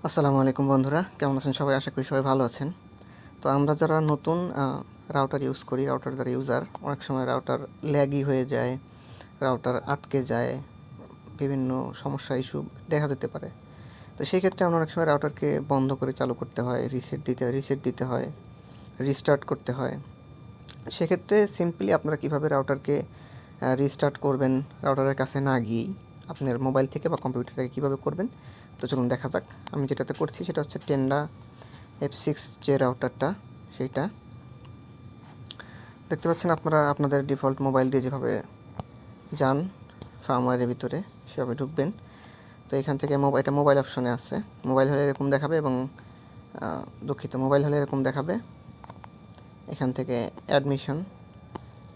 আসসালামু আলাইকুম বন্ধুরা, কেমন আছেন সবাই? আশা করি সবাই ভালো আছেন। তো আমরা যারা নতুন রাউটার ইউজ করি, রাউটার যারা ইউজার, অনেক সময় রাউটার ল্যাগই হয়ে যায়, রাউটার আটকে যায়, বিভিন্ন সমস্যা ইস্যু দেখা যেতে পারে। তো সেই ক্ষেত্রে আমরা অনেক সময় রাউটারকে বন্ধ করে চালু করতে হয়, রিসেট দিতে হয়, রিস্টার্ট করতে হয়। সেক্ষেত্রে সিম্পলি আপনারা কীভাবে রাউটারকে রিস্টার্ট করবেন রাউটারের কাছে না গিয়েই, আপনার মোবাইল থেকে বা কম্পিউটার থেকে কীভাবে করবেন, তো চলুন দেখা যাক। আমি যেটাতে করছি সেটা হচ্ছে টেন্ডা F6 যে রাউটারটা, সেইটা দেখতে পাচ্ছেন আপনারা আপনাদের ডিফল্ট মোবাইল দিয়ে যেভাবে যান ফার্মওয়্যারের ভিতরে সেভাবে ঢুকবেন। তো এখান থেকে এটা মোবাইল অপশনে আছে, মোবাইল হলে এরকম দেখাবে, এবং মোবাইল হলে এরকম দেখাবে। এখান থেকে অ্যাডমিশন,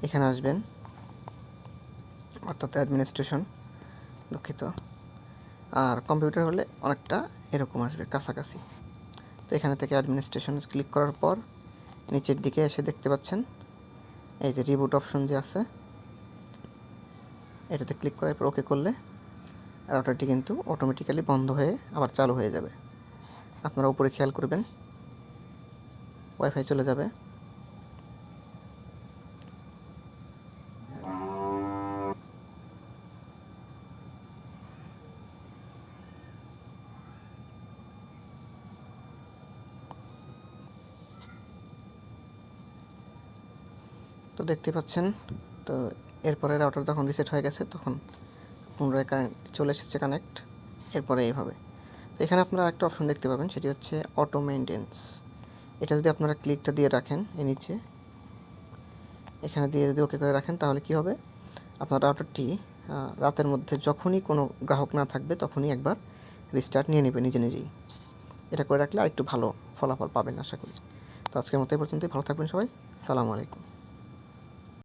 এখানে আসবেন, অর্থাৎ অ্যাডমিনিস্ট্রেশন, দুঃখিত। আর কম্পিউটার হলে অনেকটা এরকম আসবে, কাছাকাছি। তো এখানে থেকে অ্যাডমিনিস্ট্রেশন ক্লিক করার পর নিচের দিকে এসে দেখতে পাচ্ছেন এই যে রিবুট অপশন যে আছে, এটাতে ক্লিক করার পর ওকে করলে রাউটারটি কিন্তু অটোমেটিক্যালি বন্ধ হয়ে আবার চালু হয়ে যাবে। আপনারা উপরে খেয়াল করবেন, ওয়াইফাই চলে যাবে। তো দেখতে পাচ্ছেন, তো এরপরে রাউটার যখন রিসেট হয়ে গেছে তখন পুনরায় চলে এসেছে কানেক্ট। এরপরে এইভাবে, তো এখানে আপনারা একটা অপশন দেখতে পাবেন, সেটি হচ্ছে অটো মেইনটেন্স। এটা যদি আপনারা ক্লিকটা দিয়ে রাখেন এই নিচে, এখানে দিয়ে যদি ওকে করে রাখেন, তাহলে কি হবে, আপনার রাউটারটি রাতের মধ্যে যখনই কোনো গ্রাহক না থাকবে তখনই একবার রিস্টার্ট নিয়ে নেবে নিজে নিজেই। এটা করে রাখলে আরেকটু ভালো ফলাফল পাবেন আশা করি। তো আজকের মতো এই পর্যন্তই। ভালো থাকবেন সবাই। সালামু আলাইকুম।